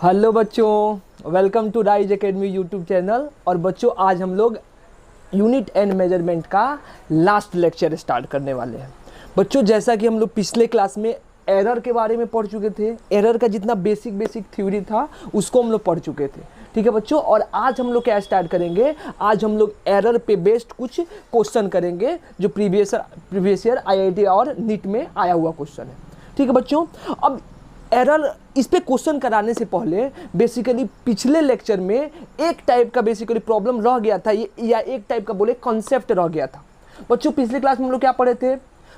Hello बच्चों, welcome to rise academy YouTube channel. और बच्चों आज हम लोग यूनिट एंड मेजरमेंट का लास्ट लेक्चर स्टार्ट करने वाले हैं। बच्चों जैसा कि हम लोग पिछले क्लास में एरर के बारे में पढ़ चुके थे, एरर का जितना बेसिक थ्योरी था उसको हम लोग पढ़ चुके थे, ठीक है बच्चों। और आज हम लोग क्या स्टार्ट करेंगे, आज हम लोग एरर पे बेस्ड कुछ क्वेश्चन करेंगे जो प्रीवियस ईयर आईआईटी और नीट में आया हुआ क्वेश्चन है, ठीक है बच्चों। अब एरर इस पे क्वेश्चन कराने से पहले बेसिकली पिछले लेक्चर में एक टाइप का बेसिकली प्रॉब्लम रह गया था, या एक टाइप का बोले कॉन्सेप्ट रह गया था। बच्चों पिछले क्लास में हम लोग क्या पढ़े थे,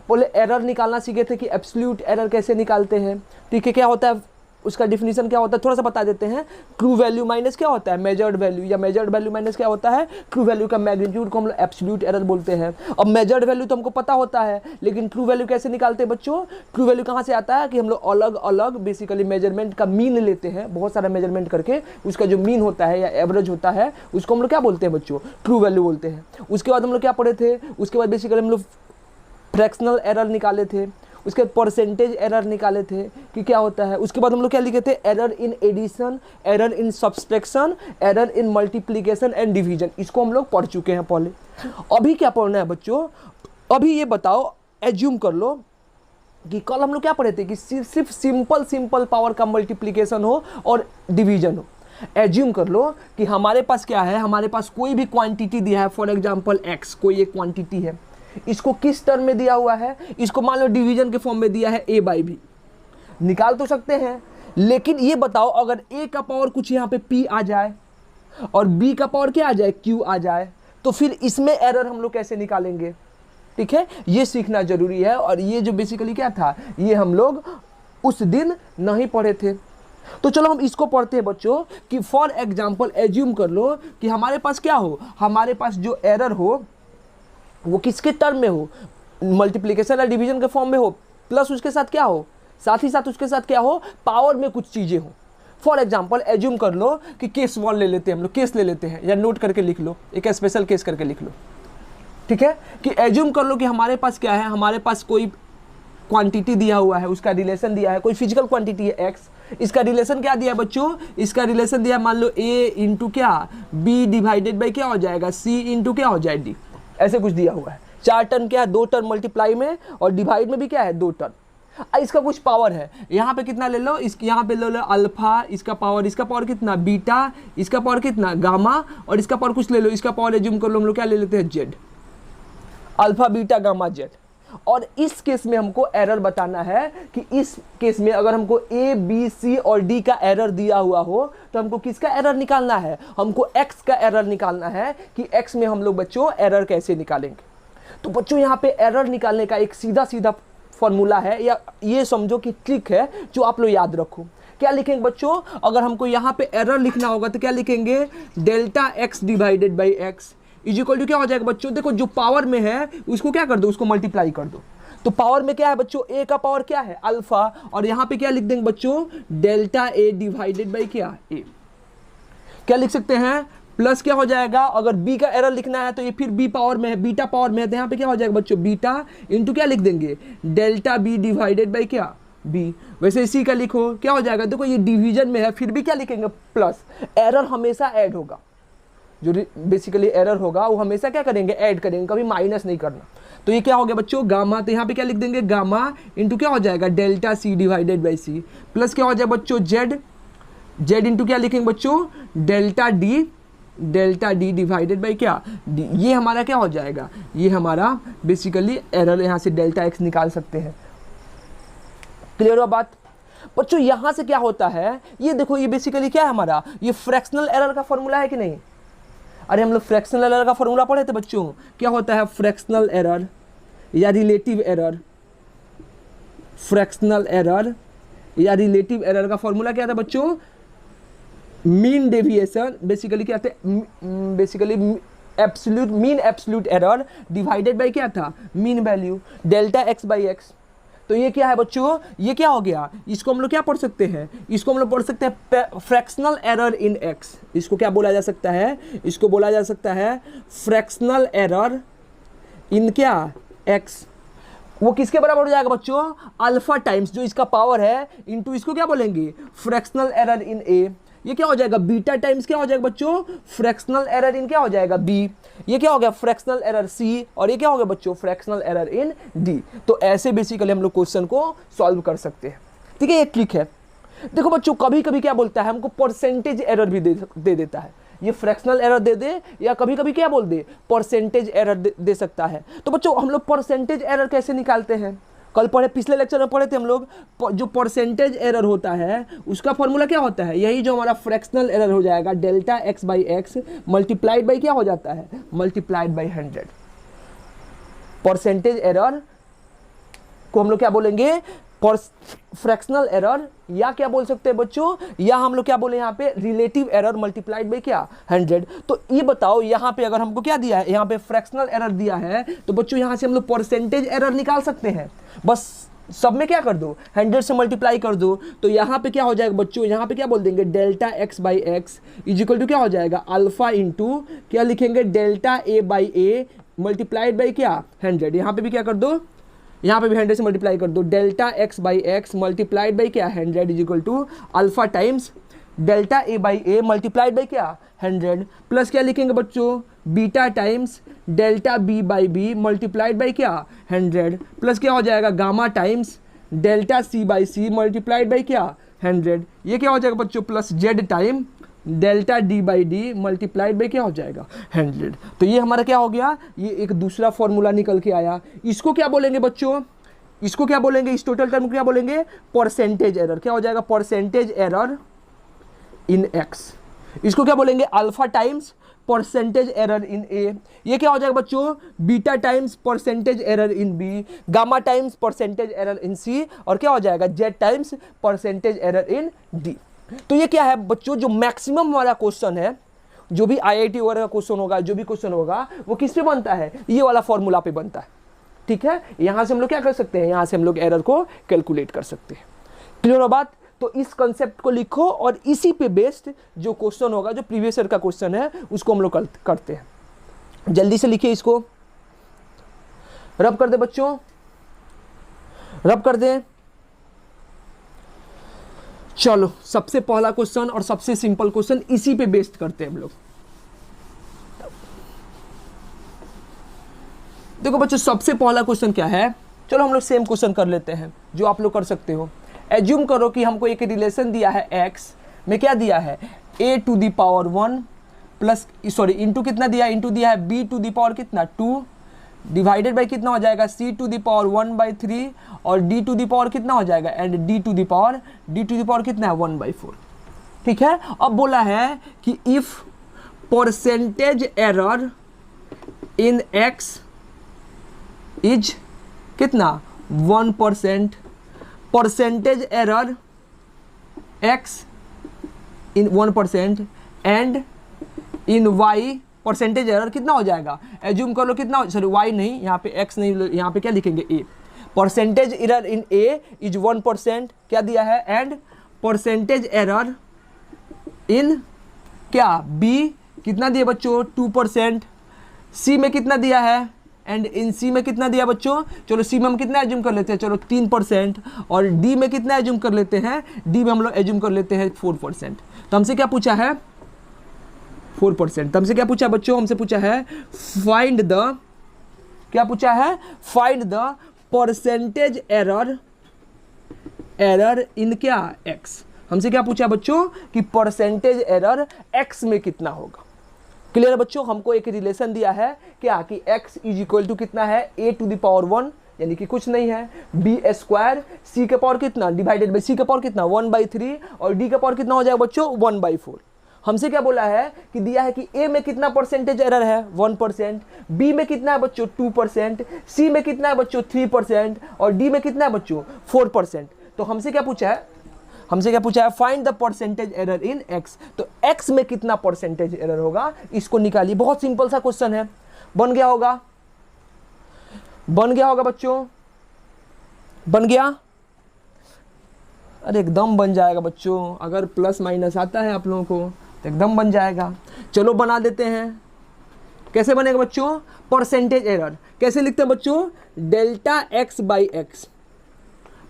बोले एरर निकालना सीखे थे कि एब्सोल्यूट एरर कैसे निकालते हैं, ठीक है। क्या होता है उसका डिफिनीशन, क्या होता है थोड़ा सा बता देते हैं। ट्रू वैल्यू माइनस क्या होता है मेजर्ड वैल्यू, या मेजर्ड वैल्यू माइनस क्या होता है ट्रू वैल्यू का मैग्नीट्यूड को हम लोग एब्सोल्यूट एरर बोलते हैं। अब मेजर्ड वैल्यू तो हमको पता होता है, लेकिन ट्रू वैल्यू कैसे निकालते हैं बच्चों। ट्रू वैल्यू कहाँ से आता है कि हम लोग अलग अलग बेसिकली मेजरमेंट का मीन लेते हैं, बहुत सारा मेजरमेंट करके उसका जो मीन होता है या एवरेज होता है उसको हम लोग क्या बोलते हैं बच्चों, ट्रू वैल्यू बोलते हैं। उसके बाद हम लोग क्या पढ़े थे, उसके बाद बेसिकली हम लोग फ्रैक्शनल एरर निकाले थे, उसके परसेंटेज एरर निकाले थे कि क्या होता है। उसके बाद हम लोग क्या लिखे थे, error in addition, error in subtraction, error in multiplication and division, इसको हम लोग पढ़ चुके हैं पहले। अभी क्या पढ़ना है बच्चों, अभी ये बताओ, एज्यूम कर लो कि कल हम लोग क्या पढ़े थे कि सिर्फ सिंपल पावर का मल्टीप्लिकेशन हो और डिवीजन हो। एज्यूम कर लो कि हमारे पास क्या है, हमारे पास कोई भी क्वांटिटी दिया है, फॉर एग्जांपल एक्स, कोई एक क्वांटिटी है, इसको किस टर्म में दिया हुआ है, इसको मान लो डिवीजन के फॉर्म में दिया है a बाई बी। निकाल तो सकते हैं, लेकिन ये बताओ अगर a का पावर कुछ यहाँ पे p आ जाए और b का पावर क्या आ जाए q आ जाए, तो फिर इसमें एरर हम लोग कैसे निकालेंगे, ठीक है। ये सीखना जरूरी है, और ये जो बेसिकली क्या था ये हम लोग उस दिन नहीं पढ़े थे। तो चलो हम इसको पढ़ते हैं बच्चों कि फॉर एग्जाम्पल एज्यूम कर लो कि हमारे पास क्या हो, हमारे पास जो एरर हो वो किसके टर्म में हो, मल्टीप्लिकेशन या डिवीजन के फॉर्म में हो, प्लस उसके साथ क्या हो, साथ ही साथ उसके साथ क्या हो, पावर में कुछ चीज़ें हो। फॉर एग्जांपल एज्यूम कर लो कि केस वन ले लेते हैं हम लोग, केस ले लेते हैं, या नोट करके लिख लो, एक स्पेशल केस करके लिख लो, ठीक है। कि एज्यूम कर लो कि हमारे पास क्या है, हमारे पास कोई क्वांटिटी दिया हुआ है, उसका रिलेशन दिया है, कोई फिजिकल क्वांटिटी है एक्स, इसका रिलेशन क्या दिया है बच्चों, इसका रिलेशन दिया है मान लो a इंटू क्या b डिवाइडेड बाई क्या हो जाएगा c इंटू क्या हो जाए d, ऐसे कुछ दिया हुआ है। 4 टर्म क्या है, 2 टर्म मल्टीप्लाई में और डिवाइड में भी क्या है 2 टर्म। इसका कुछ पावर है, यहाँ पे कितना ले लो, इस यहाँ पे ले लो अल्फा, इसका पावर कितना बीटा, इसका पावर कितना गामा, और इसका पावर कुछ ले लो, इसका पावर एज्यूम कर लो हम लोग क्या ले लेते हैं Z, alpha beta gamma Z. और इस केस में हमको एरर बताना है कि इस केस में अगर हमको ए बी सी और डी का एरर दिया हुआ हो तो हमको किसका एरर निकालना है, हमको एक्स का एरर निकालना है कि एक्स में हम लोग बच्चों एरर कैसे निकालेंगे। तो बच्चों यहाँ पे एरर निकालने का एक सीधा फॉर्मूला है, या ये समझो कि ट्रिक है जो आप लोग याद रखो। क्या लिखेंगे बच्चों, अगर हमको यहाँ पे एरर लिखना होगा तो क्या लिखेंगे, delta x divided by x is equal to क्या हो जाएगा बच्चों, देखो जो पावर में है उसको क्या कर दो, उसको मल्टीप्लाई कर दो। तो पावर में क्या है बच्चों, a का पावर क्या है अल्फा, और यहाँ पे क्या लिख देंगे बच्चों, डेल्टा a डिवाइडेड बाई क्या a। क्या लिख सकते हैं, प्लस क्या हो जाएगा, अगर b का एरर लिखना है तो ये फिर b पावर में है, बीटा पावर में है, तो यहाँ पे क्या हो जाएगा बच्चों बीटा इंटू क्या लिख देंगे, डेल्टा b डिवाइडेड बाई क्या b। वैसे इसी का लिखो क्या हो जाएगा, देखो ये डिवीजन में है फिर भी क्या लिखेंगे प्लस, एरर हमेशा ऐड होगा, जो बेसिकली एरर होगा वो हमेशा क्या करेंगे ऐड करेंगे, कभी माइनस नहीं करना। तो ये क्या हो गया बच्चों गामा, तो यहाँ पे क्या लिख देंगे गामा इंटू क्या हो जाएगा delta c divided by c, plus क्या हो जाएगा बच्चों जेड, जेड इंटू क्या लिखेंगे बच्चों डेल्टा डी डिवाइडेड बाई क्या डी। ये हमारा क्या हो जाएगा, ये हमारा बेसिकली एरर, यहाँ से डेल्टा एक्स निकाल सकते हैं। क्लियर हुआ बात बच्चों। यहाँ से क्या होता है, ये देखो ये बेसिकली क्या है हमारा, ये फ्रैक्शनल एरर का फॉर्मूला है कि नहीं। अरे हम लोग फ्रैक्शनल एरर का फॉर्मूला पढ़े थे बच्चों, क्या होता है फ्रैक्शनल एरर या रिलेटिव एरर, फ्रैक्शनल एरर या रिलेटिव एरर का फॉर्मूला क्या था बच्चों, मीन डेविएशन, बेसिकली क्या थे, basically absolute mean absolute error divided by क्या था mean value, delta x by x. तो ये क्या है बच्चों, ये क्या हो गया, इसको हम लोग क्या पढ़ सकते हैं, इसको हम लोग पढ़ सकते हैं फ्रैक्शनल एरर इन एक्स। इसको क्या बोला जा सकता है, इसको बोला जा सकता है फ्रैक्शनल एरर इन क्या एक्स। वो किसके बराबर हो जाएगा बच्चों, अल्फा टाइम्स जो इसका पावर है इनटू इसको क्या बोलेंगे, फ्रैक्शनल एरर इन ए। ये क्या हो जाएगा, बीटा टाइम्स क्या हो जाएगा बच्चों, फ्रैक्शनल एरर इन क्या हो जाएगा, बी। ये क्या हो गया, फ्रैक्शनल एरर सी, और ये क्या हो गया बच्चों, फ्रैक्शनल एरर इन डी। तो ऐसे बेसिकली हम लोग क्वेश्चन को सॉल्व कर सकते हैं। ठीक है, ये ट्रिक है। देखो बच्चों कभी कभी क्या बोलता है, हमको परसेंटेज एरर भी दे देता है। ये फ्रैक्शनल एरर दे दे या कभी कभी क्या बोल दे, परसेंटेज एरर दे सकता है। तो बच्चों हम लोग परसेंटेज एरर कैसे निकालते हैं, कल पढ़े, पिछले लेक्चर में पढ़े थे हम लोग। जो परसेंटेज एरर होता है उसका फॉर्मूला क्या होता है, यही जो हमारा फ्रैक्शनल एरर हो जाएगा, delta x by x multiplied by क्या हो जाता है, मल्टीप्लाइड बाई 100। परसेंटेज एरर को हम लोग क्या बोलेंगे, फ्रैक्शनल एरर, या क्या बोल सकते हैं बच्चों, या हम लोग क्या बोले यहाँ पे, रिलेटिव एरर मल्टीप्लाइड बाई क्या, 100। तो ये बताओ यहाँ पे अगर हमको क्या दिया है, यहाँ पे फ्रैक्शनल एरर दिया है, तो बच्चों यहाँ से हम लोग परसेंटेज एरर निकाल सकते हैं। बस सब में क्या कर दो, 100 से मल्टीप्लाई कर दो। तो यहाँ पे क्या हो जाएगा बच्चों, यहाँ पे क्या बोल देंगे, delta x by x is equal to क्या हो जाएगा, अल्फा इंटू क्या लिखेंगे, delta A by A multiplied by क्या, 100। यहाँ पे भी क्या कर दो, यहाँ पे भी 100 से मल्टीप्लाई कर दो, delta x by x multiplied by क्या, 100 is equal to alpha times delta A by A multiplied by क्या, 100 प्लस क्या लिखेंगे बच्चों, beta times delta B by B multiplied by क्या, 100 प्लस क्या हो जाएगा, gamma times delta C by C multiplied by क्या, 100। ये क्या हो जाएगा बच्चों, plus z time delta D by D multiplied by क्या हो जाएगा, 100। तो ये हमारा क्या हो गया, ये एक दूसरा फॉर्मूला निकल के आया। इसको क्या बोलेंगे बच्चों, इसको क्या बोलेंगे, इस टोटल टर्म को क्या बोलेंगे, परसेंटेज एरर। क्या हो जाएगा, परसेंटेज एरर इन एक्स। इसको क्या बोलेंगे, alpha times percentage error in A. ये क्या हो जाएगा बच्चों, beta times percentage error in B, gamma times percentage error in C, और क्या हो जाएगा, z times percentage error in D. तो ये क्या है बच्चों, जो मैक्सिमम वाला क्वेश्चन है, जो भी आईआईटी वगैरह का क्वेश्चन होगा, जो भी क्वेश्चन होगा वो किस पे बनता है, ये वाला फॉर्मूला पे बनता है। ठीक है, यहां से हम लोग क्या कर सकते हैं, यहां से हम लोग एरर को कैलकुलेट कर सकते हैं। क्लियर हो बात। तो इस कंसेप्ट को लिखो और इसी पे बेस्ड जो क्वेश्चन होगा, जो प्रीवियस ईयर का क्वेश्चन है, उसको हम लोग करते हैं। जल्दी से लिखिए, इसको रब कर दे बच्चों, रब कर दे। चलो सबसे पहला क्वेश्चन और सबसे सिंपल क्वेश्चन इसी पे बेस्ड करते हैं हम लोग। देखो बच्चों सबसे पहला क्वेश्चन क्या है, चलो हम लोग सेम क्वेश्चन कर लेते हैं जो आप लोग कर सकते हो। एज्यूम करो कि हमको एक रिलेशन दिया है x में, क्या दिया है, a to the power 1 plus sorry into कितना दिया है, इंटू दिया है b टू दी पावर कितना 2 डिवाइडेड बाई कितना हो जाएगा, c टू दी पावर 1/3 और d टू दी पावर कितना हो जाएगा, and d to the power कितना है 1/4। ठीक है, अब बोला है कि if percentage error in x is कितना 1%, percentage error x in 1% and in y percentage error कितना हो जाएगा, एज्यूम कर लो कितना, सॉरी y नहीं, यहाँ पे x नहीं, यहाँ पे क्या लिखेंगे a। Percentage error in a is 1%, क्या दिया है, एंड परसेंटेज एरर इन क्या b कितना दिया बच्चों 2%, c में कितना दिया है, एंड इन सी में कितना दिया बच्चों, चलो सी में हम कितना एज्यूम कर लेते हैं, चलो 3%, और डी में कितना एज्यूम कर लेते हैं, डी में हम लोग एज्यूम कर लेते हैं 4%। तो हमसे क्या पूछा है, 4%। तो हमसे क्या पूछा बच्चों, हमसे पूछा है फाइंड द, क्या पूछा है, फाइंड द परसेंटेज एरर इन क्या एक्स। हमसे क्या पूछा बच्चों कि परसेंटेज एरर एक्स में कितना होगा। क्लियर बच्चों, हमको एक रिलेशन दिया है क्या कि x इज इक्वल टू कितना है, a टू द पावर 1 यानी कि कुछ नहीं है, b स्क्वायर c के पावर कितना डिवाइडेड बाई c के पावर कितना 1/3 और d का पावर कितना हो जाएगा बच्चों 1/4। हमसे क्या बोला है कि दिया है कि a में कितना परसेंटेज एरर है 1%, b में कितना है बच्चों 2%, c में कितना है बच्चों 3% और d में कितना है बच्चों 4%। तो हमसे क्या पूछा है, हमसे क्या पूछा है, find the percentage error in x। तो x में कितना परसेंटेज एरर होगा, इसको निकालिए। बहुत सिंपल सा क्वेश्चन है, बन गया होगा, बन गया होगा बच्चों, बन गया, अरे एकदम बन जाएगा बच्चों, अगर प्लस माइनस आता है आप लोगों को तो एकदम बन जाएगा। चलो बना देते हैं, कैसे बनेगा बच्चों? परसेंटेज एरर कैसे लिखते हैं बच्चों? Delta x by x.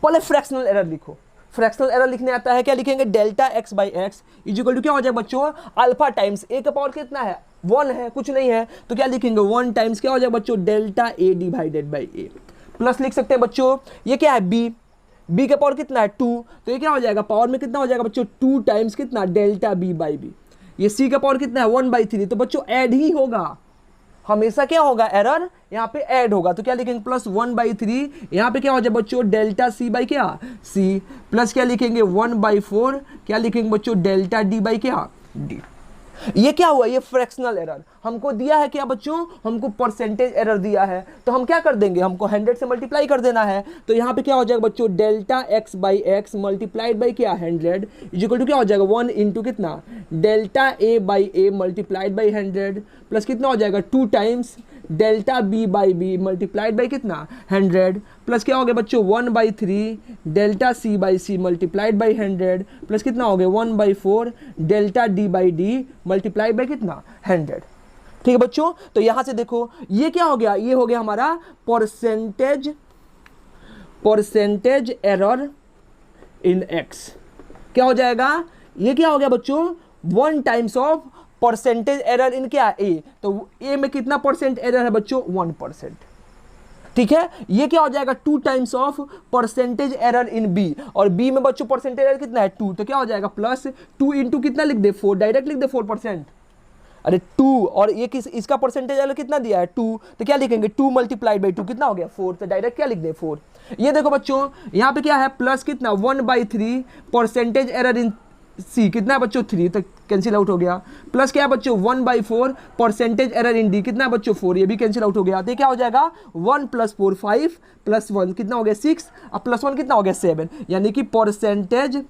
पहले फ्रैक्शनल एरर लिखो। फ्रैक्शनल एरर लिखने आता है, क्या लिखेंगे? Delta x by x is equal to क्या हो जाएगा बच्चों? अल्फा टाइम्स ए का पावर कितना है? 1 है, कुछ नहीं है तो क्या लिखेंगे? 1 टाइम्स क्या हो जाएगा बच्चों? Delta A divided by A. Plus लिख सकते हैं बच्चों, ये क्या है? बी। बी का पावर कितना है? 2, तो ये क्या हो जाएगा? पावर में कितना हो जाएगा बच्चों? 2 टाइम्स कितना? Delta B by B. ये सी का पावर कितना है? 1/3, तो बच्चों ऐड ही होगा, हमेशा क्या होगा? एरर यहाँ पे ऐड होगा, तो क्या लिखेंगे? प्लस 1/3, यहाँ पे क्या हो जाए बच्चों? डेल्टा सी बाई क्या? सी। प्लस क्या लिखेंगे? 1/4, क्या लिखेंगे बच्चों? डेल्टा डी बाई क्या? डी। ये क्या हुआ? ये फ्रैक्शनल एरर हमको दिया है क्या बच्चों? हमको परसेंटेज एरर दिया है, तो हम क्या कर देंगे? हमको 100 से मल्टीप्लाई कर देना है, तो यहाँ पे क्या हो जाएगा बच्चों? Delta x by x multiplied by क्या? 100 इज इक्वल टू क्या हो जाएगा? 1 इंटू कितना? Delta A by A multiplied by 100 plus कितना हो जाएगा? 2 times delta B by B multiplied by कितना? 100 प्लस क्या हो गया बच्चों? 1/3 delta C by C multiplied by 100 plus कितना हो गया? 1/4 delta D by D multiplied by कितना? 100। ठीक है बच्चों, तो यहां से देखो ये क्या हो गया? ये हो गया हमारा परसेंटेज एरर इन एक्स। क्या हो जाएगा? ये क्या हो गया बच्चों? 1 टाइम्स ऑफ परसेंटेज एरर इन क्या? ए। तो ए में कितना परसेंट एरर है बच्चों? 1%। ठीक है, ये क्या हो जाएगा? 2 times of percentage error in B, और बी में बच्चों परसेंटेज एरर कितना है? 2, तो क्या हो जाएगा? प्लस 2 इंटू कितना लिख दे? 4, डायरेक्ट लिख दे 4%। अरे 2, और ये इसका परसेंटेज एरर कितना दिया है? 2, तो क्या लिखेंगे? 2 मल्टीप्लाइड बाई 2 कितना हो गया? 4, तो डायरेक्ट क्या लिख दे? 4। ये देखो बच्चों यहाँ पे क्या है? प्लस कितना? 1/3 परसेंटेज एरर इन सी कितना है बच्चों? 3, तो कैंसिल आउट हो गया। प्लस क्या है बच्चों? 1/4 परसेंटेज एरर इन डी कितना है बच्चों? 4, ये भी कैंसिल आउट हो गया। तो ये क्या हो जाएगा? 1 + 4 5 प्लस 1 कितना हो गया? 6, अब प्लस 1 कितना हो गया? 7, यानी कि परसेंटेज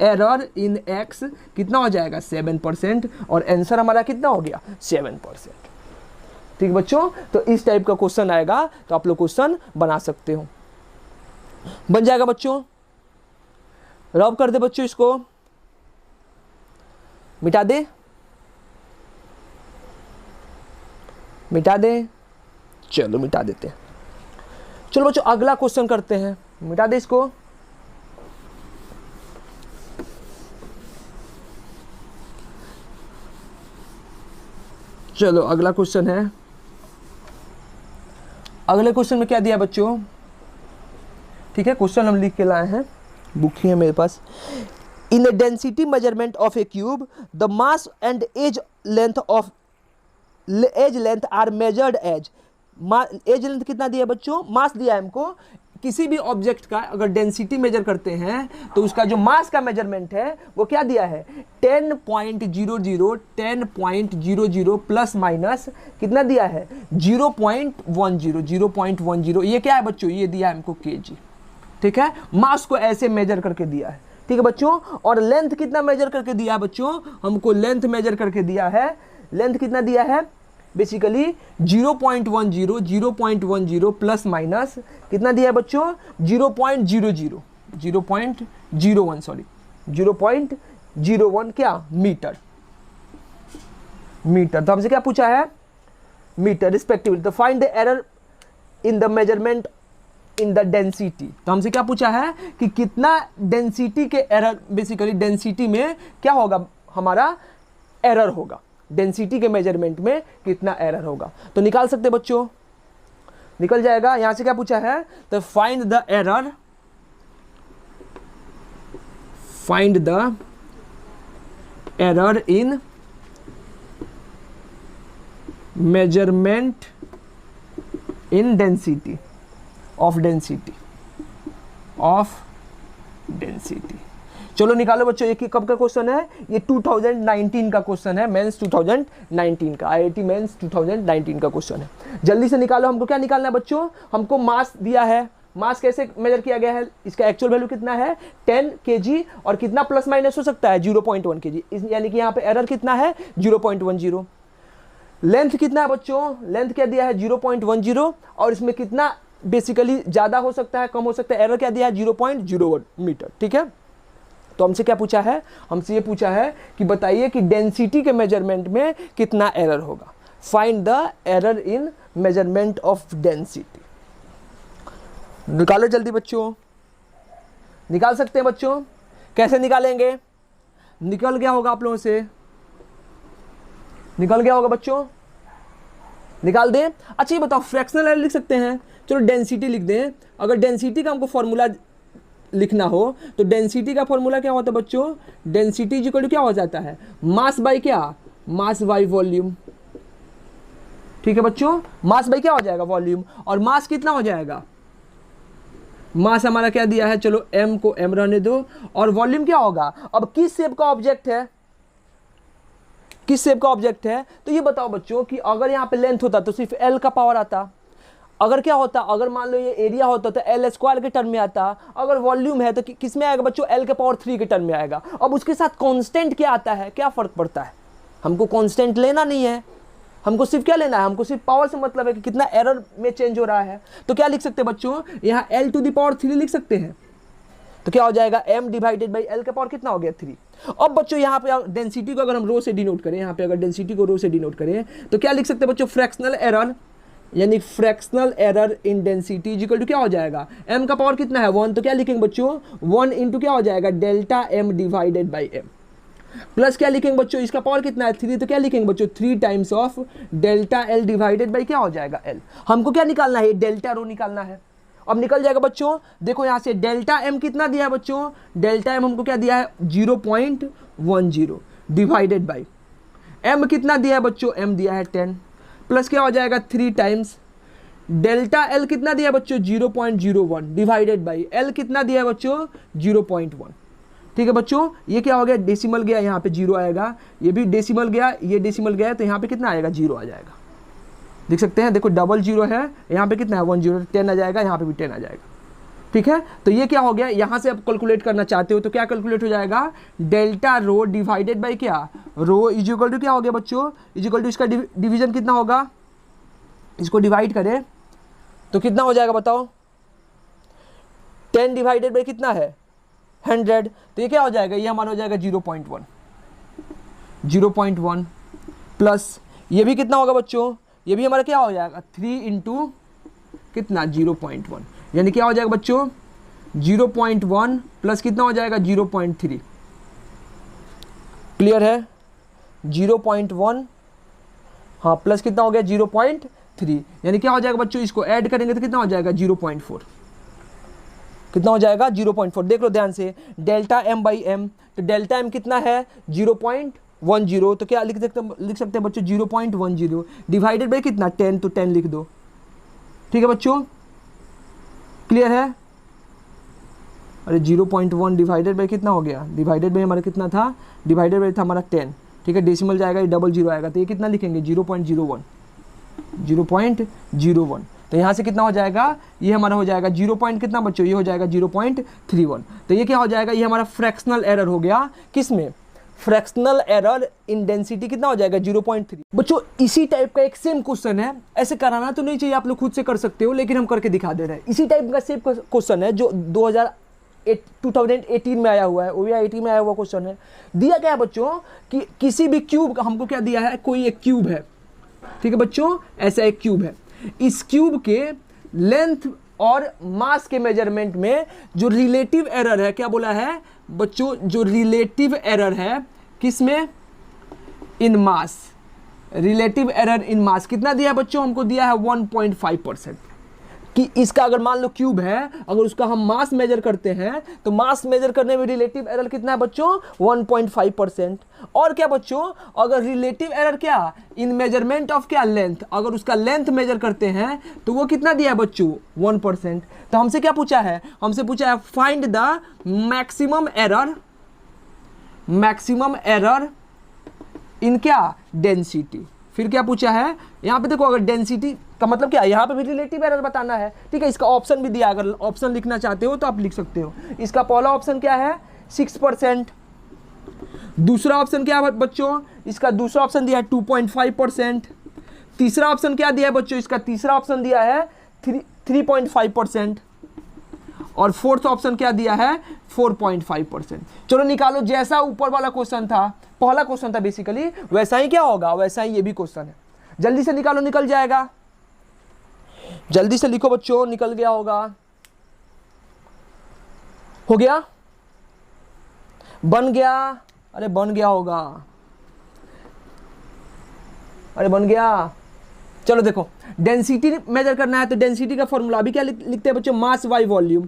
एरर इन एक्स कितना हो जाएगा? 7%, और आंसर हमारा कितना हो गया? 7%। ठीक बच्चों, तो इस टाइप का क्वेश्चन आएगा तो आप लोग क्वेश्चन बना सकते हो। बन जाएगा बच्चों? रब कर दे बच्चों, इसको मिटा दे, मिटा दे। चलो मिटा देते हैं। चलो बच्चों अगला क्वेश्चन करते हैं। मिटा दे इसको। चलो अगला क्वेश्चन है। अगले क्वेश्चन में क्या दिया बच्चों? ठीक है, क्वेश्चन हम लिख के लाए हैं, बुक ही है मेरे पास। In the density measurement of a cube the mass and edge length are measured as. Edge length कितना दिया बच्चों? मास दिया है हमको। किसी भी ऑब्जेक्ट का अगर डेंसिटी मेजर करते हैं तो उसका जो मास का मेजरमेंट है वो क्या दिया है? 10.00 प्लस माइनस कितना दिया है? 0.10। ये क्या है बच्चों? ये दिया है हमको kg। ठीक है, मास को ऐसे मेजर करके दिया है। ठीक है बच्चों, और लेंथ कितना मेजर करके दिया है बच्चों? हमको लेंथ मेजर करके दिया है। लेंथ कितना दिया है? बेसिकली 0.10 प्लस माइनस कितना दिया है बच्चों? 0.01 क्या? मीटर। तो हमसे क्या पूछा है? Metre respectively. तो find the error in the measurement in the density. तो हमसे क्या पूछा है कि कितना डेंसिटी के एरर, बेसिकली डेंसिटी में क्या होगा हमारा? एरर होगा। डेंसिटी के मेजरमेंट में कितना एरर होगा, तो निकाल सकते बच्चों, निकल जाएगा। यहां से क्या पूछा है? तो find the error in measurement in density of density. चलो निकालो बच्चों, ये कब का क्वेश्चन है? ये 2019 का क्वेश्चन है, मेंस 2019 का, आईआईटी मेंस 2019 का क्वेश्चन है। जल्दी से निकालो। हमको क्या निकालना है बच्चों? हमको मास दिया है। मास कैसे मेजर किया गया है? इसका एक्चुअल वैल्यू कितना है? 10 kg, और कितना प्लस माइनस हो सकता है? 0.1 kg, यानी कि यहाँ पे एरर कितना है? 0.10। लेंथ कितना है बच्चों? लेंथ क्या दिया है? 0.10, और इसमें कितना बेसिकली ज़्यादा हो सकता है, कम हो सकता है? एरर क्या दिया है? 0.01 मीटर। ठीक है, तो हमसे क्या पूछा है? हमसे ये पूछा है कि बताइए कि डेंसिटी के मेजरमेंट में कितना एरर होगा। Find the error in measurement of density. निकालो जल्दी बच्चों, निकाल सकते हैं बच्चों? कैसे निकालेंगे? निकल गया होगा आप लोगों से, निकल गया होगा बच्चों, निकाल दें। अच्छा ये बताओ, फ्रैक्शनल एरर लिख सकते हैं? चलो डेंसिटी लिख दें। अगर डेंसिटी का हमको फॉर्मूला लिखना हो तो डेंसिटी का फॉर्मूला क्या होता है बच्चों? डेंसिटी इक्वल टू क्या हो जाता है? मास बाई क्या? Mass by volume. ठीक है बच्चों, मास बाई क्या हो जाएगा? वॉल्यूम। और मास कितना हो जाएगा? मास हमारा क्या दिया है? चलो m को m रहने दो। और वॉल्यूम क्या होगा? अब किस शेप का ऑब्जेक्ट है? किस शेप का ऑब्जेक्ट है? तो ये बताओ बच्चों कि अगर यहाँ पे लेंथ होता तो सिर्फ l का पावर आता। अगर क्या होता, अगर मान लो ये एरिया होता तो एल स्क्वायर के टर्म में आता। अगर वॉल्यूम है तो किस में आएगा बच्चों? एल के पावर 3 के टर्म में आएगा। अब उसके साथ कांस्टेंट क्या आता है? क्या फर्क पड़ता है? हमको कांस्टेंट लेना नहीं है, हमको सिर्फ क्या लेना है? हमको सिर्फ पावर से मतलब है कि कितना एरर में चेंज हो रहा है। तो क्या लिख सकते हैं बच्चों? यहाँ एल टू द पावर 3 लिख सकते हैं। तो क्या हो जाएगा? m डिवाइडेड बाई एल का पावर कितना हो गया? 3। अब बच्चों यहाँ पे डेंसिटी को अगर हम रो से डिनोट करें, यहाँ पे अगर डेंसिटी को रो से डिनोट करें तो क्या लिख सकते हैं बच्चों? फ्रैक्शनल एरर, यानी fractional error in density equal to क्या हो जाएगा? m का पावर कितना है? 1। तो क्या लिखेंगे बच्चों? 1 इंटू क्या हो जाएगा? Delta m divided by m। Plus क्या लिखेंगे बच्चों? इसका पावर कितना है? 3। तो क्या लिखेंगे बच्चों? 3 times of delta l divided by क्या हो जाएगा? l। हमको क्या निकालना है? डेल्टा रो निकालना है। अब निकल जाएगा बच्चों। देखो यहाँ से डेल्टा m कितना दिया है बच्चों? डेल्टा m हमको क्या दिया है? 0.10 डिवाइडेड बाई m कितना दिया है बच्चों? m दिया है 10। प्लस क्या हो जाएगा? 3 टाइम्स डेल्टा l कितना दिया है बच्चों? 0.01 डिवाइडेड बाई l कितना दिया है बच्चों? 0.1। ठीक है बच्चों, ये क्या हो गया? डेसिमल गया, यहाँ पे 0 आएगा। ये भी डेसिमल गया, ये डेसिमल गया, तो यहाँ पे कितना आएगा? 0 आ जाएगा। देख सकते हैं, देखो डबल 0 है, यहाँ पे कितना है? 1 0, 10 आ जाएगा, यहाँ पे भी 10 आ जाएगा। ठीक है, तो ये क्या हो गया? यहाँ से आप कैलकुलेट करना चाहते हो तो क्या कैलकुलेट हो जाएगा? डेल्टा रो डिवाइडेड बाई क्या? रो इज इक्वल टू क्या हो गया बच्चों? इज इक्वल टू इसका डिवीजन कितना होगा? इसको डिवाइड करें तो कितना हो जाएगा बताओ? 10 डिवाइडेड बाई कितना है? 100। तो ये क्या हो जाएगा? ये हमारा हो जाएगा 0.1। 0.1 प्लस ये भी कितना होगा बच्चों? ये भी हमारा क्या हो जाएगा? 3 इंटू कितना? 0.1, यानी क्या हो जाएगा बच्चों? 0.1 प्लस कितना हो जाएगा? 0.3। क्लियर है? 0.1 हाँ प्लस कितना हो गया? 0.3, यानी क्या हो जाएगा बच्चों? इसको ऐड करेंगे तो कितना हो जाएगा? 0.4। कितना हो जाएगा? 0.4। देख लो ध्यान से, डेल्टा m बाई m, तो डेल्टा m कितना है? 0.10। तो क्या लिख सकते हैं बच्चों? 0.10 डिवाइडेड बाई कितना? 10, तो 10 लिख दो। ठीक है बच्चों, क्लियर है? अरे 0.1 डिवाइडेड बाई कितना हो गया? डिवाइडेड बाई हमारा कितना था? डिवाइडेड बाई था हमारा 10। ठीक है, डेसिमल जाएगा, ये डबल 0 आएगा, तो ये कितना लिखेंगे? 0.01। 0.01, तो यहाँ से कितना हो जाएगा? ये हमारा हो जाएगा 0 पॉइंट कितना बच्चों? ये हो जाएगा 0.31। तो ये क्या हो जाएगा? ये हमारा फ्रैक्शनल एरर हो गया। किस में? फ्रैक्शनल एरर इन डेंसिटी कितना हो जाएगा? 0.3। बच्चों इसी टाइप का एक सेम क्वेश्चन है, ऐसे कराना तो नहीं चाहिए, आप लोग खुद से कर सकते हो, लेकिन हम करके दिखा दे रहे हैं। इसी टाइप का सेम क्वेश्चन है जो 2018 में आया हुआ है, ओवीआई 18 में आया हुआ क्वेश्चन है। दिया क्या है बच्चों कि किसी भी क्यूब का हमको क्या दिया है? कोई एक क्यूब है, ठीक है बच्चों, ऐसा एक क्यूब है। इस क्यूब के लेंथ और मास के मेजरमेंट में जो रिलेटिव एरर है, क्या बोला है बच्चों? जो रिलेटिव एरर है किस में? इन मास। रिलेटिव एरर इन मास कितना दिया है बच्चों? हमको दिया है 1.5%। कि इसका अगर मान लो क्यूब है, अगर उसका हम मास मेजर करते हैं तो मास मेजर करने में रिलेटिव एरर कितना है बच्चों? 1.5%। और क्या बच्चों? अगर रिलेटिव एरर क्या? इन मेजरमेंट ऑफ क्या? लेंथ। अगर उसका लेंथ मेजर करते हैं तो वो कितना दिया है बच्चों? 1%। तो हमसे क्या पूछा है? हमसे पूछा है find the maximum error in क्या? डेंसिटी। फिर क्या पूछा है? यहाँ पे देखो, अगर डेंसिटी का मतलब क्या है? यहाँ पे भी रिलेटिव एरर बताना है। ठीक है, इसका ऑप्शन भी दिया, अगर ऑप्शन लिखना चाहते हो तो आप लिख सकते हो। इसका पहला ऑप्शन क्या है? 6%। दूसरा ऑप्शन क्या है बच्चों? इसका दूसरा ऑप्शन दिया है 2.5%। तीसरा ऑप्शन क्या दिया है बच्चों? इसका तीसरा ऑप्शन दिया है 3.5%। और फोर्थ ऑप्शन क्या दिया है? 4.5%। चलो निकालो, जैसा ऊपर वाला क्वेश्चन था, पहला क्वेश्चन था बेसिकली, वैसा ही क्या होगा? वैसा ही ये भी क्वेश्चन है। जल्दी से निकालो, निकल जाएगा। जल्दी से लिखो बच्चों, निकल गया होगा। हो गया, बन गया, अरे बन गया होगा, अरे बन गया। चलो देखो, डेंसिटी मेजर करना है तो डेंसिटी का फॉर्मूला अभी क्या लिखते हैं बच्चों, मास बाई वॉल्यूम।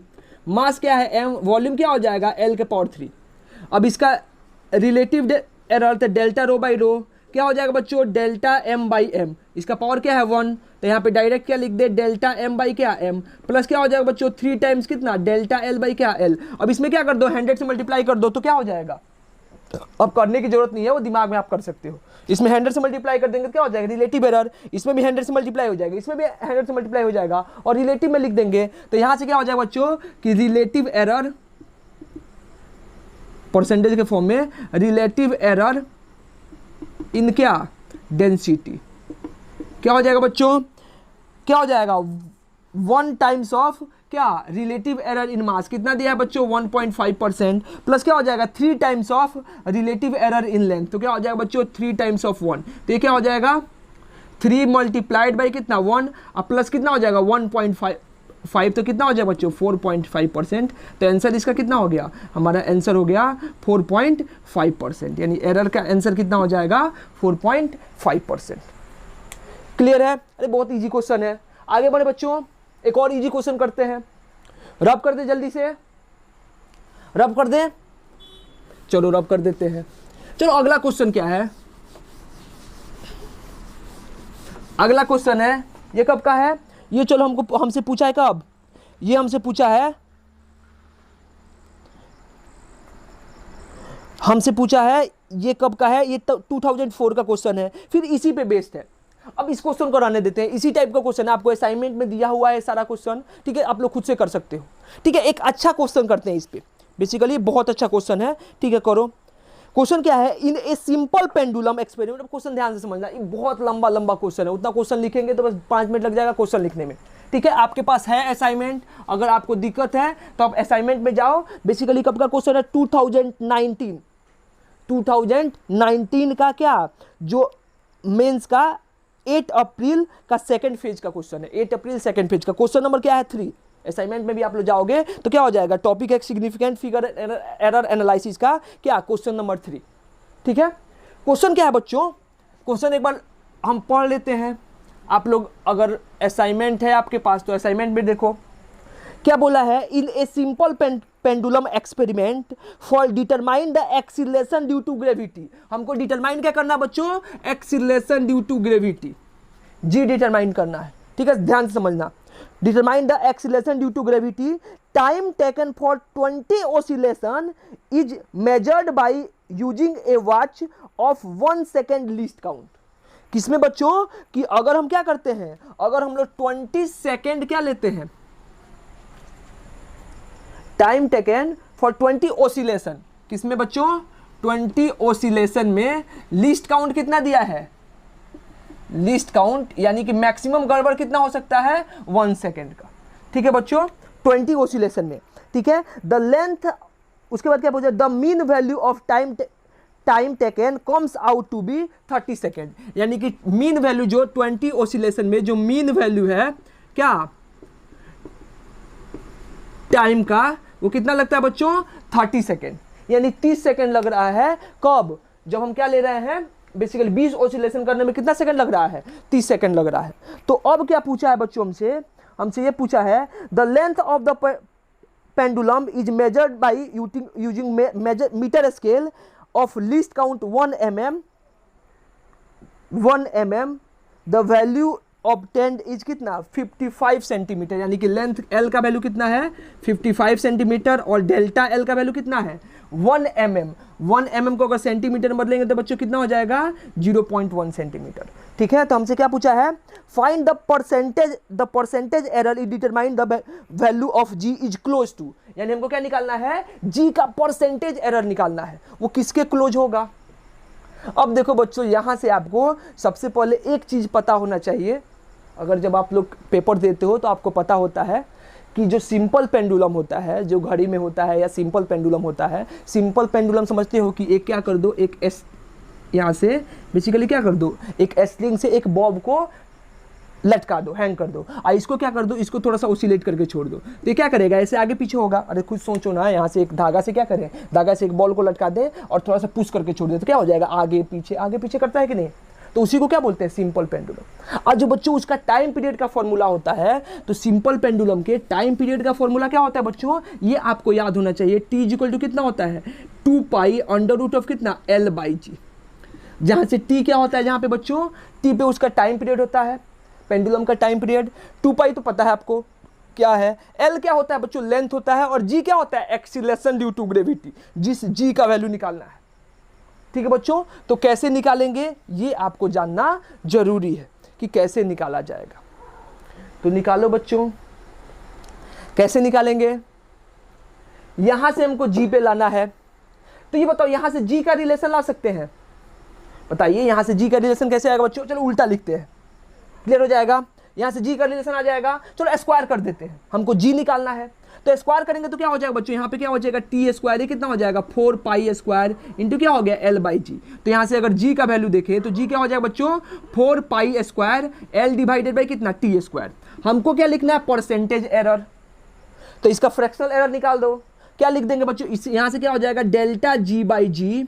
मास क्या है m, वॉल्यूम क्या हो जाएगा L के पावर 3। अब इसका रिलेटिव एरर तो डेल्टा रो बाई रो क्या हो जाएगा बच्चों, डेल्टा m बाई एम। इसका पावर क्या है 1, तो यहाँ पे डायरेक्ट क्या लिख दे, डेल्टा m बाई क्या m, प्लस क्या हो जाएगा बच्चों 3 टाइम्स कितना, डेल्टा L बाई क्या L। अब इसमें क्या कर दो, 100 से मल्टीप्लाई कर दो तो क्या हो जाएगा, अब करने की जरूरत नहीं है, वो दिमाग में आप कर सकते हो। इसमें 100 से मल्टीप्लाई कर देंगे तो क्या हो जाएगा, रिलेटिव एरर। इसमें भी 100 से मल्टीप्लाई हो जाएगा, इसमें भी 100 से मल्टीप्लाई हो जाएगा, और रिलेटिव में लिख देंगे तो यहां से क्या हो जाएगा बच्चों कि रिलेटिव एरर परसेंटेज के फॉर्म में, रिलेटिव एरर इन क्या, डेंसिटी। क्या हो जाएगा बच्चों, क्या हो जाएगा, 1 टाइम्स ऑफ क्या, रिलेटिव एरर इन मास। कितना दिया है बच्चों, 1.5%, प्लस क्या हो जाएगा 3 times of relative error in length. तो क्या हो जाएगा बच्चों 3 टाइम्स ऑफ 1, तो ये क्या हो जाएगा 3 मल्टीप्लाइड बाई कितना 1, अब प्लस कितना हो जाएगा 1.5, तो कितना हो जाएगा बच्चों 4.5%। तो आंसर इसका कितना हो गया, हमारा आंसर हो गया 4.5%, यानी एरर का आंसर कितना हो जाएगा 4.5%। क्लियर है, अरे बहुत इजी क्वेश्चन है। आगे बढ़े बच्चों, एक और इजी क्वेश्चन करते हैं, रब कर दे जल्दी से, रब कर दे, चलो रब कर देते हैं। चलो अगला क्वेश्चन क्या है, अगला क्वेश्चन है, ये कब का है, ये चलो हमसे पूछा है कब, ये हमसे पूछा है, ये कब का है, ये 2004 का क्वेश्चन है, फिर इसी पे बेस्ड है। अब इस क्वेश्चन को रहने देते हैं, इसी टाइप का क्वेश्चन है, आपको असाइनमेंट में दिया हुआ है सारा क्वेश्चन, ठीक है, आप लोग खुद से कर सकते हो, ठीक है। एक अच्छा क्वेश्चन करते हैं इस पे, बेसिकली बहुत अच्छा क्वेश्चन है, ठीक है, करो। क्वेश्चन क्या है, in a simple pendulum experiment. Question ध्यान से समझना, ये बहुत लंबा लंबा क्वेश्चन है, उतना क्वेश्चन लिखेंगे तो बस 5 मिनट लग जाएगा क्वेश्चन लिखने में, ठीक है। आपके पास है असाइनमेंट, अगर आपको दिक्कत है तो आप असाइनमेंट में जाओ। बेसिकली कब का क्वेश्चन है, 2019 का क्या, जो मेंस का 8 अप्रैल का सेकंड फेज का क्वेश्चन है, 8 अप्रैल सेकंड फेज का क्वेश्चन नंबर क्या है 3। असाइनमेंट में भी आप लोग जाओगे तो क्या हो जाएगा, टॉपिक है सिग्निफिकेंट फिगर एरर एनालिसिस का क्या, क्वेश्चन नंबर 3, ठीक है। क्वेश्चन क्या है बच्चों, क्वेश्चन एक बार हम पढ़ लेते हैं। आप लोग अगर असाइनमेंट है आपके पास तो असाइनमेंट में देखो क्या बोला है, in a simple pendulum experiment for determine the acceleration due to gravity. हमको डिटरमाइन क्या करना है बच्चों, acceleration due to gravity, g determine करना है, ठीक है, ध्यान से समझना। Determine the acceleration due to gravity, time taken for 20 oscillation is measured by using a watch of 1 second least count. किसमें बच्चों, कि अगर हम क्या करते हैं, अगर हम लोग 20 सेकेंड क्या लेते हैं, टाइम टेकन फॉर 20 ऑसिलेशन, किसमें बच्चों 20 ऑसिलेशन में लीस्ट काउंट कितना दिया है, लीस्ट काउंट यानी कि मैक्सिमम गड़बड़ कितना हो सकता है 1 सेकेंड का, ठीक है बच्चों, 20 ऑसिलेशन में, ठीक है। द लेंथ, उसके बाद क्या पूछा, the mean value of time taken comes out to be 30 second, यानी कि मीन वैल्यू जो 20 ऑसिलेशन में जो मीन वैल्यू है क्या टाइम का, वो कितना लगता है बच्चों 30 सेकेंड, यानी 30 सेकेंड लग रहा है। कब, जब हम क्या ले रहे हैं, बेसिकली 20 ऑसिलेशन करने में कितना सेकंड लग रहा है, 30 सेकंड लग रहा है। तो अब क्या पूछा है बच्चों हमसे ये पूछा है, the length of the pendulum is measured by using metre scale of least count 1 mm, the value obtained is कितना 55 सेंटीमीटर, यानी कि लेंथ L का वैल्यू कितना है 55 सेंटीमीटर, और डेल्टा L का वैल्यू कितना है 1 mm। 1 mm को अगर सेंटीमीटर में बदलेंगे तो बच्चों कितना हो जाएगा 0.1 सेंटीमीटर, ठीक है। तो हमसे क्या पूछा है, find the percentage error is determine the value of G is close to, यानी हमको क्या निकालना है, G का परसेंटेज एरर निकालना है, वो किसके क्लोज होगा। अब देखो बच्चों, यहां से आपको सबसे पहले एक चीज पता होना चाहिए, अगर जब आप लोग पेपर देते हो तो आपको पता होता है कि जो सिंपल पेंडुलम होता है, जो घड़ी में होता है या सिंपल पेंडुलम होता है, सिंपल पेंडुलम समझते हो कि एक क्या कर दो, एक यहाँ से बेसिकली क्या कर दो, एक स्ट्रिंग से एक बॉब को लटका दो, हैंग कर दो, और इसको क्या कर दो, इसको थोड़ा सा ओसिलेट करके छोड़ दो, तो ये क्या करेगा, ऐसे आगे पीछे होगा। अरे खुद सोचो ना, यहाँ से एक धागा से क्या करें, धागा से एक बॉल को लटका दें और थोड़ा सा पुश करके छोड़ दे, तो क्या हो जाएगा, आगे पीछे करता है कि नहीं, तो उसी को क्या बोलते हैं, सिंपल पेंडुलम। और जो बच्चों उसका टाइम पीरियड का फॉर्मूला होता है, तो सिंपल पेंडुलम के टाइम पीरियड का फॉर्मूला क्या होता है बच्चों, ये आपको याद होना चाहिए, टी इक्वल टू कितना होता है, 2 पाई अंडर रूट ऑफ कितना, L/G। जहाँ से टी क्या होता है, जहाँ पे बच्चों टी पे उसका टाइम पीरियड होता है, पेंडुलम का टाइम पीरियड, 2 पाई तो पता है आपको क्या है, एल क्या होता है बच्चों, लेंथ होता है, और जी क्या होता है, एक्सीलरेशन ड्यू टू ग्रेविटी, जिस जी का वैल्यू निकालना है। ठीक है बच्चों, तो कैसे निकालेंगे ये आपको जानना जरूरी है कि कैसे निकाला जाएगा। तो निकालो बच्चों, कैसे निकालेंगे, यहां से हमको जी पे लाना है, तो ये बताओ यहां से जी का रिलेशन ला सकते हैं, बताइए यहां से जी का रिलेशन कैसे आएगा बच्चों, चलो उल्टा लिखते हैं, क्लियर हो जाएगा। यहां से जी का रिलेशन आ जाएगा, चलो स्क्वायर कर देते हैं, हमको जी निकालना है, तो स्क्वायर करेंगे तो क्या हो जाएगा बच्चों, यहाँ पे क्या हो जाएगा, टी स्क्वायर, ये कितना हो जाएगा, 4 पाई स्क्वायर इंटू क्या हो गया, L/G। तो यहाँ से अगर जी का वैल्यू देखें तो जी क्या हो जाएगा बच्चों, 4 pi square L divided by कितना, टी स्क्वायर। हमको क्या लिखना है, परसेंटेज एरर, तो इसका फ्रैक्शनल एरर निकाल दो, क्या लिख देंगे बच्चों, इस यहाँ से क्या हो जाएगा, डेल्टा G/G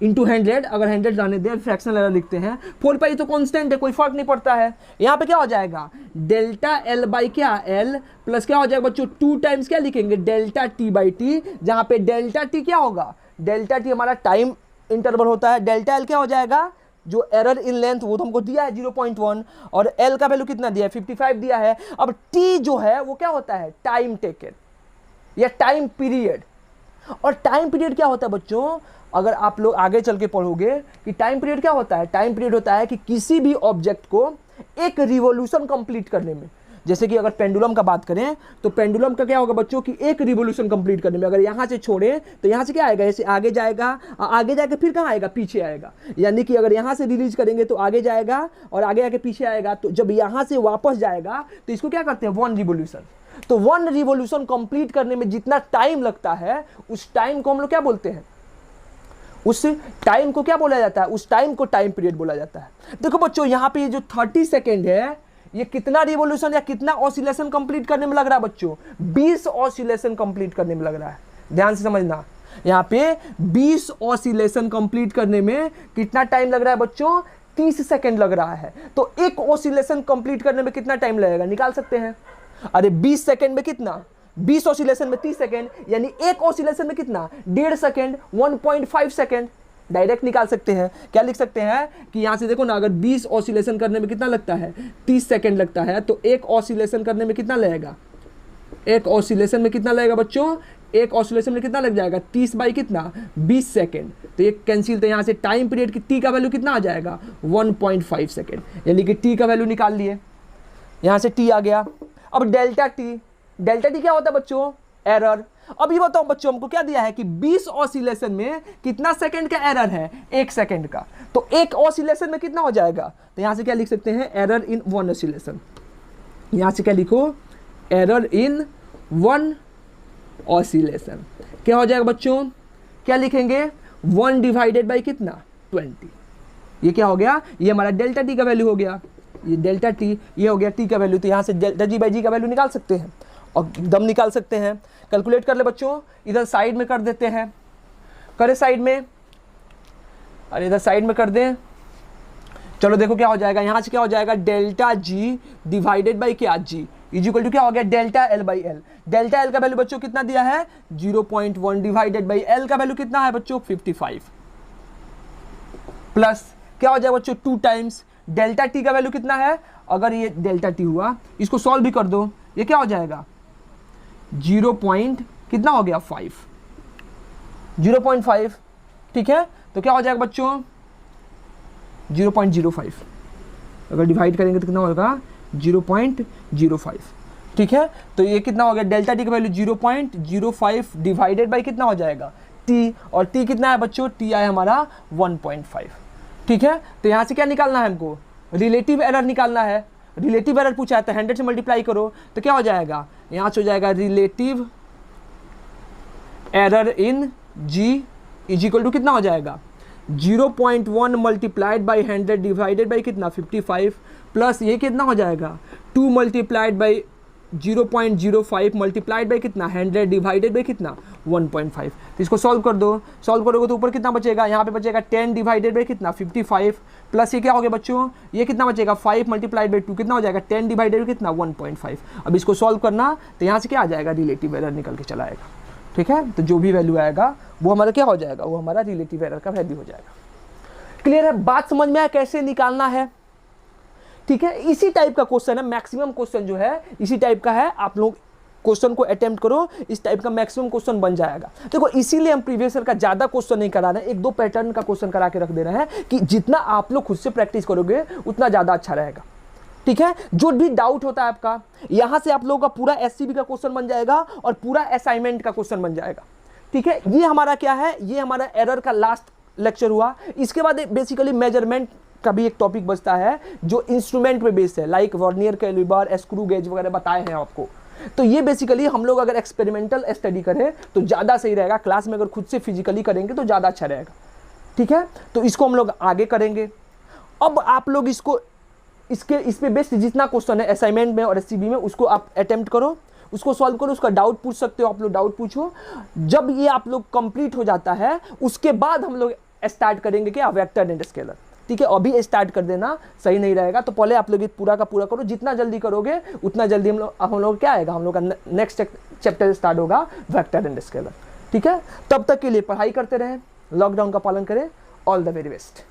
इंटू 100, अगर 100 जाने दें फ्रैक्शनल एरर लिखते हैं, 4 पाई तो कांस्टेंट है, कोई फर्क नहीं पड़ता है। यहाँ पे क्या हो जाएगा, डेल्टा L बाई क्या, L प्लस क्या हो जाएगा बच्चों, 2 टाइम्स क्या लिखेंगे, डेल्टा T/T, जहाँ पे डेल्टा T क्या होगा, डेल्टा T हमारा टाइम इंटरवल होता है, डेल्टा L क्या हो जाएगा, जो एरर इन लेंथ वो तो हमको दिया है 0.1, और L का वैल्यू कितना दिया है, 55 दिया है। अब T जो है वो क्या होता है, टाइम टेकन या टाइम पीरियड, और टाइम पीरियड क्या होता है बच्चों, अगर आप लोग आगे चल के पढ़ोगे कि टाइम पीरियड क्या होता है, टाइम पीरियड होता है कि किसी भी ऑब्जेक्ट को एक रिवॉल्यूशन कंप्लीट करने में, जैसे कि अगर पेंडुलम का बात करें तो पेंडुलम का क्या होगा बच्चों कि एक रिवॉल्यूशन कंप्लीट करने में, अगर यहाँ से छोड़े तो यहाँ से क्या आएगा, ऐसे आगे जाएगा, आगे जाके फिर कहाँ आएगा, पीछे आएगा, यानी कि अगर यहाँ से रिलीज करेंगे तो आगे जाएगा और आगे आके पीछे आएगा, तो जब यहाँ से वापस जाएगा तो इसको क्या करते हैं, 1 रिवॉल्यूशन। तो 1 रिवॉल्यूशन कंप्लीट करने में जितना टाइम लगता है उस टाइम को हम लोग क्या बोलते हैं, उस टाइम को क्या बोला जाता है, उस टाइम को टाइम पीरियड बोला जाता है। देखो बच्चों यहाँ पे ये जो 30 सेकेंड है, ये कितना रिवॉल्यूशन या कितना ऑसिलेशन कंप्लीट करने में लग रहा है बच्चों, 20 ऑसिलेशन कंप्लीट करने में लग रहा है। ध्यान से समझना, यहाँ पे 20 ऑसिलेशन कंप्लीट करने में कितना टाइम लग रहा है बच्चों, 30 सेकेंड लग रहा है। तो एक ऑसिलेशन कंप्लीट करने में कितना टाइम लगेगा, निकाल सकते हैं। अरे 20 सेकेंड में कितना, 20 ऑसिलेशन में 30 सेकेंड, यानी एक ऑसिलेशन में कितना, 1.5 सेकेंड, 1.5 सेकेंड, डायरेक्ट निकाल सकते हैं। क्या लिख सकते हैं कि यहां से देखो ना, अगर 20 ऑसिलेशन करने में कितना लगता है, 30 सेकेंड लगता है, तो एक ऑसिलेशन करने में कितना लगेगा, एक ऑसिलेशन में कितना लगेगा बच्चों, एक ऑसिलेशन में कितना लग जाएगा, 30 बाई कितना, 20 सेकेंड, तो ये कैंसिल, तो यहाँ से टाइम पीरियड की टी का वैल्यू कितना आ जाएगा, 1.5 सेकेंड, यानी कि टी का वैल्यू निकाल लिए, यहाँ से टी आ गया। अब डेल्टा टी क्या होता है बच्चों, एरर। अब ये बताओ बच्चों, हमको क्या दिया है कि 20 ऑसिलेशन में कितना सेकंड का एरर है, 1 सेकंड का, तो एक ऑसिलेशन में कितना हो जाएगा, तो यहां से क्या लिख सकते हैं, एरर इन 1 ऑसिलेशन, यहां से क्या लिखो, एरर इन 1 ऑसिलेशन। क्या हो जाएगा बच्चों, क्या लिखेंगे, 1 डिवाइडेड बाई कितना, 20। ये क्या हो गया, ये हमारा डेल्टा टी का वैल्यू हो गया, ये डेल्टा टी, ये हो गया टी का वैल्यू, तो यहाँ से डेल्टा जी बाई जी का वैल्यू निकाल सकते हैं और एकदम निकाल सकते हैं। कैलकुलेट कर ले बच्चों, इधर साइड में कर देते हैं, करे साइड में, अरे इधर साइड में कर दें, चलो देखो क्या हो जाएगा, यहाँ से क्या हो जाएगा, डेल्टा जी डिवाइडेड बाई क्या, जी इज इक्वल टू क्या हो गया, delta L by L. Delta L का वैल्यू बच्चों कितना दिया है, 0.1 डिवाइडेड बाई एल का वैल्यू कितना है बच्चों, 55, प्लस क्या हो जाएगा बच्चों, 2 टाइम्स डेल्टा टी का वैल्यू कितना है, अगर ये डेल्टा टी हुआ, इसको सॉल्व भी कर दो, ये क्या हो जाएगा, 0. कितना हो गया, 5, 0.5, ठीक है। तो क्या हो जाएगा बच्चों, 0.05, अगर डिवाइड करेंगे तो कितना होगा, 0.05, ठीक है। तो ये कितना हो गया, डेल्टा टी का वैल्यू 0.05 डिवाइडेड बाई कितना हो जाएगा, टी, और टी कितना है बच्चों, टी आया हमारा 1.5, ठीक है। तो यहाँ से क्या निकालना है हमको, रिलेटिव एरर निकालना है। रिलेटिव एरर पूछा है तो 100 से मल्टीप्लाई करो, तो क्या हो जाएगा, यहाँ से हो जाएगा relative error in G is equal to कितना हो जाएगा, 0.1 मल्टीप्लाइड बाई 100 डिवाइडेड बाई कितना 55 प्लस ये कितना हो जाएगा 2 मल्टीप्लाइड बाई 0.05 मल्टीप्लाइड बाई कितना 100 डिवाइडेड बाई कितना 1.5। तो इसको सॉल्व कर दो, सॉल्व करोगे तो ऊपर कितना बचेगा, यहाँ पे बचेगा 10 डिवाइडेड बाई कितना 55 प्लस ये क्या हो गया बच्चों, ये कितना बचेगा 5 मल्टीप्लाइड बाई 2 कितना हो जाएगा 10 डिवाइडेड बाई कितना 1.5। अब इसको सॉल्व करना तो यहाँ से क्या आ जाएगा, रिलेटिव एरर निकल के चला आएगा। ठीक है, तो जो भी वैल्यू आएगा वो हमारा क्या हो जाएगा, वो हमारा रिलेटिव एरर का वैल्यू हो जाएगा। क्लियर है, बात समझ में आया कैसे निकालना है। ठीक है, इसी टाइप का क्वेश्चन है, मैक्सिमम क्वेश्चन जो है इसी टाइप का है। आप लोग क्वेश्चन को अटेम्प्ट करो, इस टाइप का मैक्सिमम क्वेश्चन बन जाएगा। देखो इसीलिए हम प्रीवियस ईयर का ज्यादा क्वेश्चन नहीं करा रहे हैं, 1-2 पैटर्न का क्वेश्चन करा के रख दे रहे हैं कि जितना आप लोग खुद से प्रैक्टिस करोगे उतना ज्यादा अच्छा रहेगा। ठीक है, जो भी डाउट होता है आपका, यहां से आप लोगों का पूरा एससीबी का क्वेश्चन बन जाएगा और पूरा असाइनमेंट का क्वेश्चन बन जाएगा। ठीक है, ये हमारा क्या है, ये हमारा एरर का लास्ट लेक्चर हुआ। इसके बाद बेसिकली मेजरमेंट का भी एक टॉपिक बचता है जो इंस्ट्रूमेंट पे बेस्ड है, like vernier calliper, screw gauge वगैरह बताए हैं आपको। तो ये बेसिकली हम लोग अगर एक्सपेरिमेंटल स्टडी करें तो ज़्यादा सही रहेगा, क्लास में अगर खुद से फिजिकली करेंगे तो ज़्यादा अच्छा रहेगा। ठीक है, तो इसको हम लोग आगे करेंगे। अब आप लोग इसको इस पे बेस्ड जितना क्वेश्चन है असाइनमेंट में और एससीबी में उसको आप अटेम्प्ट करो, उसको सॉल्व करो, उसका डाउट पूछ सकते हो, आप लोग डाउट पूछो। जब ये आप लोग कंप्लीट हो जाता है उसके बाद हम लोग स्टार्ट करेंगे क्या, वेक्टर एंड स्केलर। ठीक है, अभी स्टार्ट कर देना सही नहीं रहेगा, तो पहले आप लोग पूरा का पूरा करो। जितना जल्दी करोगे उतना जल्दी हम लोग क्या आएगा, हम लोग का नेक्स्ट चैप्टर स्टार्ट होगा वेक्टर एंड स्केलर। ठीक है, तब तक के लिए पढ़ाई करते रहें, लॉकडाउन का पालन करें। All the very best.